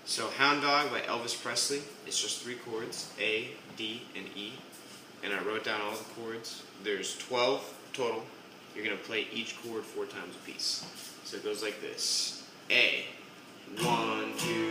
So Hound Dog by Elvis Presley. It's just 3 chords, A, D, and E. And I wrote down all the chords. There's 12 total. You're going to play each chord 4 times a piece. So it goes like this. A. 1, 2,